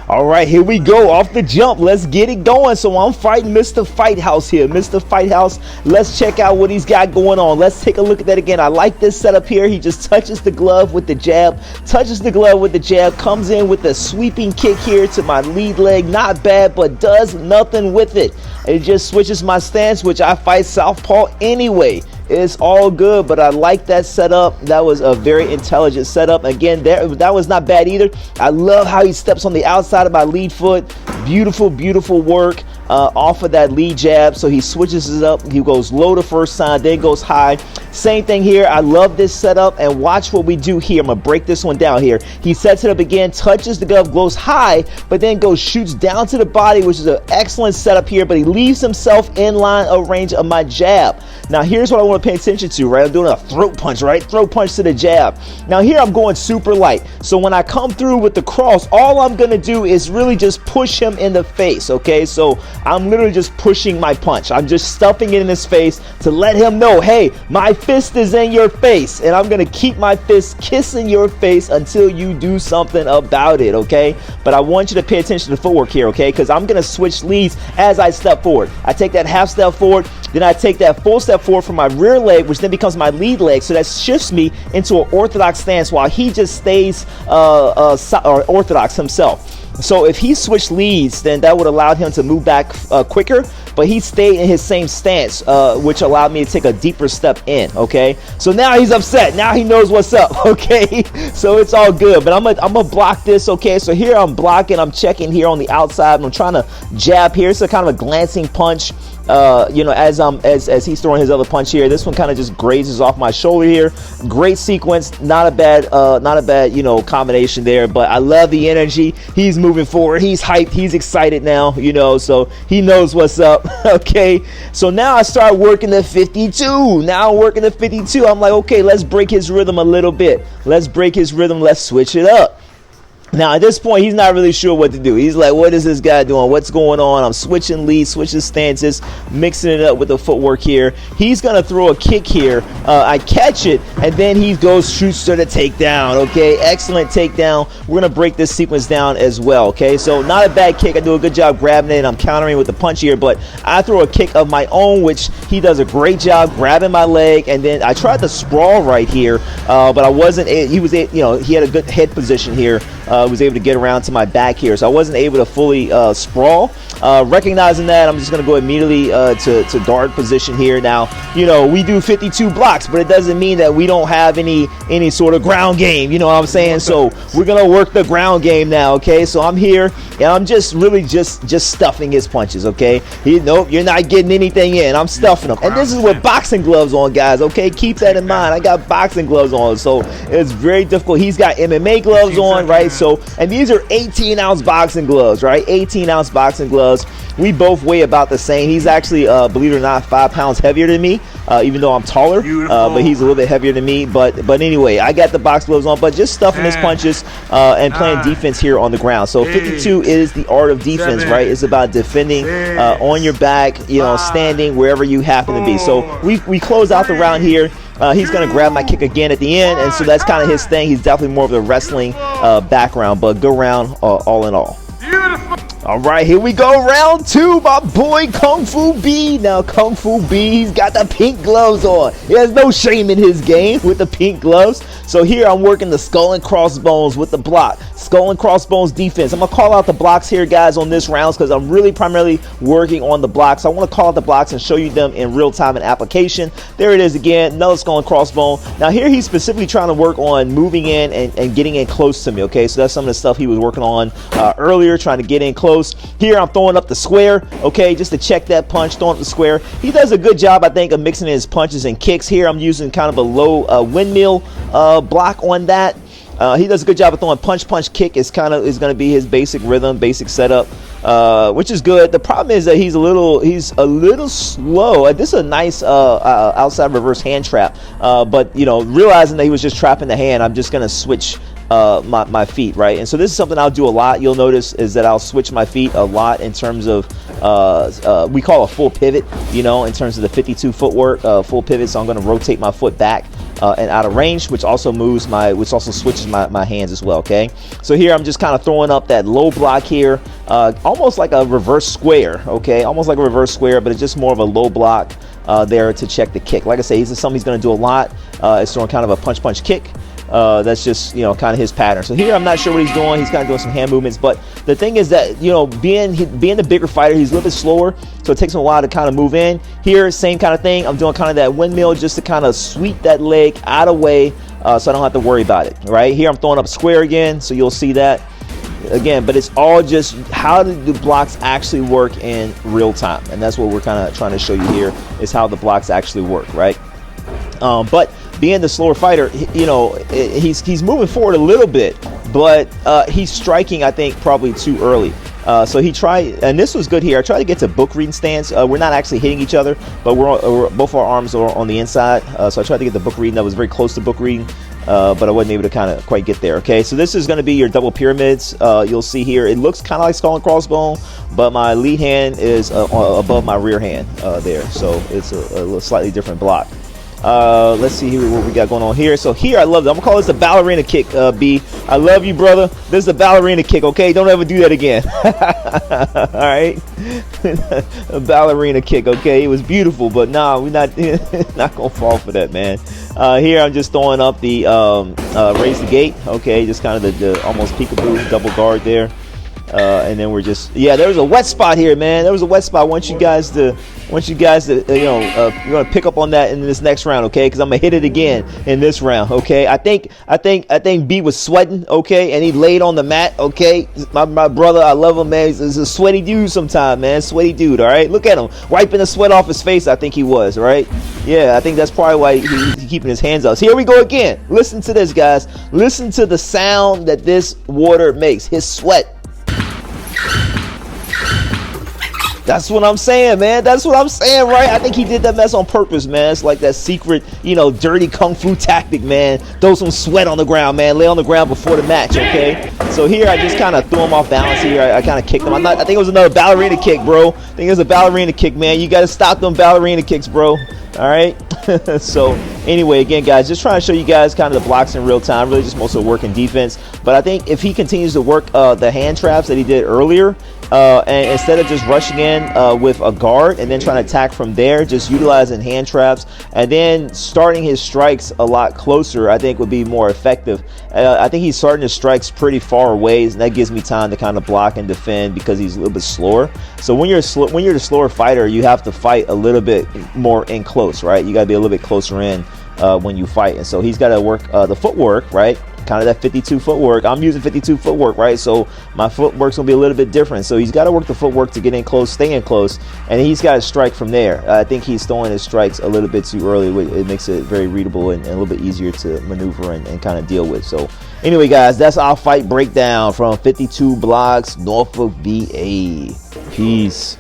All right, here we go off the jump. Let's get it going. So I'm fighting Mr. Fight House here. Mr. Fight House, let's check out what he's got going on. Let's take a look at that again. I like this setup here. He just touches the glove with the jab, comes in with a sweeping kick here to my lead leg. Not bad, but does nothing with it. It just switches my stance, which I fight southpaw anyway. It's all good, but I like that setup. That was a very intelligent setup. Again, that was not bad either. I love how he steps on the outside of my lead foot. Beautiful, beautiful work off of that lead jab. So he switches it up. He goes low the first time, then goes high. Same thing here. I love this setup, and watch what we do here. I'm gonna break this one down here. He sets it up again, touches the glove, goes high, but then shoots down to the body, which is an excellent setup here, but he leaves himself in line of range of my jab. Now here's what I want to pay attention to, right? I'm doing a throat punch, right? Throat punch to the jab. Now here I'm going super light. So when I come through with the cross, all I'm gonna do is really just push him in the face, okay? So I'm literally just pushing my punch. I'm just stuffing it in his face to let him know, hey, my fist is in your face, and I'm gonna keep my fist kissing your face until you do something about it, okay? But I want you to pay attention to the footwork here, okay? Because I'm gonna switch leads as I step forward. I take that half step forward, then I take that full step forward from my rear leg, which then becomes my lead leg. So that shifts me into an orthodox stance while he just stays orthodox himself. So if he switched leads, then that would allow him to move back quicker, but he stayed in his same stance, which allowed me to take a deeper step in, okay? So now he's upset. Now he knows what's up, okay? So it's all good, but I'm gonna block this, okay? So here I'm blocking, I'm checking here on the outside, and I'm trying to jab here. It's a kind of a glancing punch. You know, as he's throwing his other punch here, this one kind of just grazes off my shoulder here. Great sequence, not a bad you know, combination there, but I love the energy. He's moving forward, he's hyped, he's excited now, you know, so he knows what's up. Okay, so now I start working the 52. Now I'm working the 52. I'm like, okay, let's break his rhythm a little bit. Let's break his rhythm, let's switch it up. Now at this point, he's not really sure what to do. He's like, what is this guy doing? What's going on? I'm switching leads, switching stances, mixing it up with the footwork here. He's going to throw a kick here. I catch it, and then he shoots to the takedown. Okay, excellent takedown. We're going to break this sequence down as well. Okay, so not a bad kick. I do a good job grabbing it, and I'm countering with the punch here, but I throw a kick of my own, which he does a great job grabbing my leg, and then I tried to sprawl right here, but I wasn't. He had a good head position here. Was able to get around to my back here, so I wasn't able to fully sprawl. Recognizing that, I'm just going to go immediately to guard position here. Now, you know, we do 52 blocks, but it doesn't mean that we don't have any sort of ground game, you know what I'm saying? So we're going to work the ground game now, okay? So I'm here, and I'm just really just stuffing his punches, okay? Nope, you're not getting anything in. I'm stuffing them. And this is with boxing gloves on, guys, okay? Keep that in mind. I got boxing gloves on, so it's very difficult. He's got MMA gloves on, right? So, and these are 18-ounce boxing gloves, right? 18-ounce boxing gloves. We both weigh about the same. He's actually, believe it or not, 5 pounds heavier than me, even though I'm taller, but he's a little bit heavier than me. But anyway, I got the box gloves on, but just stuffing his punches and playing defense here on the ground. So 52 is the art of defense, right? It's about defending on your back, you know, standing wherever you happen to be. So we close out the round here. He's going to grab my kick again at the end, and so that's kind of his thing. He's definitely more of the wrestling background, but good round all in all. All right, here we go, round two, my boy Kung Fu B. Now, Kung Fu B, he's got the pink gloves on. There's no shame in his game with the pink gloves. So here I'm working the skull and crossbones with the block. Skull and crossbones defense. I'm going to call out the blocks here, guys, on this round because I'm really primarily working on the blocks. I want to call out the blocks and show you them in real time in application. There it is again, another skull and crossbone. Now here he's specifically trying to work on moving in and getting in close to me, okay? So that's some of the stuff he was working on earlier, trying to get in close. Here I'm throwing up the square, okay, just to check that punch, throwing up the square. He does a good job, I think, of mixing his punches and kicks. Here I'm using kind of a low windmill block on that. He does a good job of throwing punch, kick. Is going to be his basic rhythm, basic setup, which is good. The problem is that he's a little slow. This is a nice outside reverse hand trap, but you know, realizing that he was just trapping the hand, I'm just going to switch my feet, right? And so this is something I'll do a lot. You'll notice is that I'll switch my feet a lot in terms of we call a full pivot, you know, in terms of the 52 footwork, full pivot. So I'm going to rotate my foot back and out of range, which also switches my hands as well. Okay, so here I'm just kind of throwing up that low block here, almost like a reverse square. Okay, almost like a reverse square, but it's just more of a low block there to check the kick. Like I say, something he's going to do a lot. It's throwing kind of a punch kick. That's just, you know, kind of his pattern. So here I'm not sure what he's doing. He's kind of doing some hand movements, but the thing is that, you know, being the bigger fighter, he's a little bit slower, so it takes him a while to kind of move in. Here, same kind of thing. I'm doing kind of that windmill just to kind of sweep that leg out of the way, so I don't have to worry about it. Right here, I'm throwing up square again, so you'll see that again. But it's all just how do the blocks actually work in real time, and that's what we're kind of trying to show you here, is how the blocks actually work, right? But being the slower fighter, you know, he's moving forward a little bit, but he's striking, I think, probably too early. So he tried, and this was good here. I tried to get to book reading stance. We're not actually hitting each other, but both our arms are on the inside. So I tried to get the book reading. That was very close to book reading, but I wasn't able to kind of quite get there. Okay, so this is going to be your double pyramids. You'll see here, it looks kind of like skull and crossbone, but my lead hand is above my rear hand there. So it's a slightly different block. Let's see here what we got going on here. So here, I love that. I'm gonna call this the ballerina kick. B, I love you, brother. This is the ballerina kick. Okay, don't ever do that again. All right, a ballerina kick. Okay, it was beautiful, but nah, we're not not gonna fall for that, man. Here I'm just throwing up the raise the gate. Okay, just kind of the almost peekaboo double guard there. And then we're just, yeah, there was a wet spot here, man. There was a wet spot. I want you guys to you know, you're gonna pick up on that in this next round, okay? Because I'm gonna hit it again in this round, okay? I think B was sweating, okay, and he laid on the mat, okay? My brother, I love him, man. He's a sweaty dude sometimes, man. Sweaty dude, all right? Look at him wiping the sweat off his face. I think he was, right? Yeah, I think that's probably why he's keeping his hands up. So here we go again. Listen to this, guys. Listen to the sound that this water makes. His sweat. That's what I'm saying, man. That's what I'm saying, right? I think he did that mess on purpose, man. It's like that secret, you know, dirty kung fu tactic, man. Throw some sweat on the ground, man. Lay on the ground before the match, okay? So here I just kind of threw him off balance here. I kind of kicked him. I think it was another ballerina kick, bro. I think it was a ballerina kick, man. You got to stop them ballerina kicks, bro. All right? So anyway, again, guys, just trying to show you guys kind of the blocks in real time. Really just mostly working defense. But I think if he continues to work the hand traps that he did earlier, and instead of just rushing in with a guard and then trying to attack from there, just utilizing hand traps and then starting his strikes a lot closer, I think would be more effective. I think he's starting his strikes pretty far away, and that gives me time to kind of block and defend because he's a little bit slower. So when you're the slower fighter, you have to fight a little bit more in close, right? You got to be a little bit closer in when you fight, and so he's got to work the footwork, right? Kind of that 52 footwork. I'm using 52 footwork, right? So my footwork's gonna be a little bit different. So he's got to work the footwork to get in close, stay in close, and he's got to strike from there. I think he's throwing his strikes a little bit too early. It makes it very readable and a little bit easier to maneuver and kind of deal with. So anyway, guys, that's our fight breakdown from 52 Blocks, Norfolk, VA. Peace.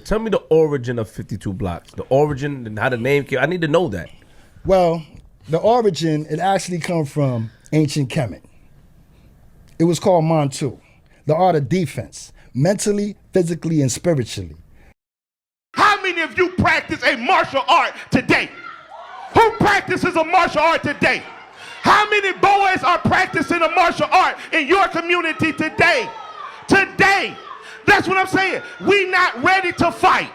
Tell me the origin of 52 Blocks. The origin and how the name came. I need to know that. Well, the origin, it actually comes from ancient Kemet. It was called Mantu, the art of defense, mentally, physically, and spiritually. How many of you practice a martial art today? Who practices a martial art today? How many boys are practicing a martial art in your community today? Today. That's what I'm saying. We not ready to fight.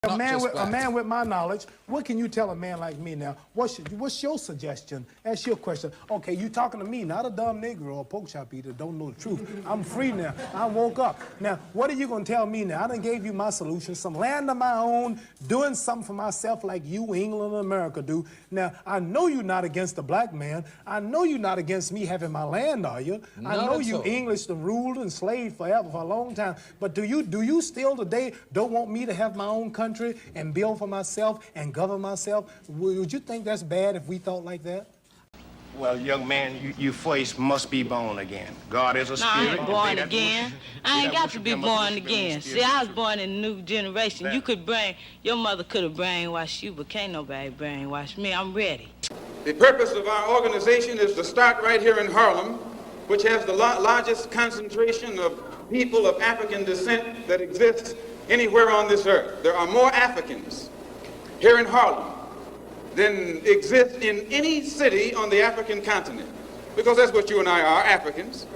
A man with my knowledge, what can you tell a man like me now? What's your suggestion? That's your question. Okay, you talking to me, not a dumb Negro or pork chop eater, don't know the truth. I'm free now. I woke up. Now, what are you going to tell me now? I done gave you my solution, some land of my own, doing something for myself like you, England, and America do. Now, I know you're not against the black man. I know you're not against me having my land, are you? I know you English the ruled and slaved forever for a long time. But do you still today don't want me to have my own country and build for myself and govern myself? Would you think that's bad if we thought like that? Well, young man, you first must be born again. God is a spirit. No, I ain't born again. I ain't got to be born again. See, I was born in a new generation. Your mother could have brainwashed you, but can't nobody brainwash me. I'm ready. The purpose of our organization is to start right here in Harlem, which has the largest concentration of people of African descent that exists anywhere on this earth. There are more Africans here in Harlem than exists in any city on the African continent. Because that's what you and I are, Africans.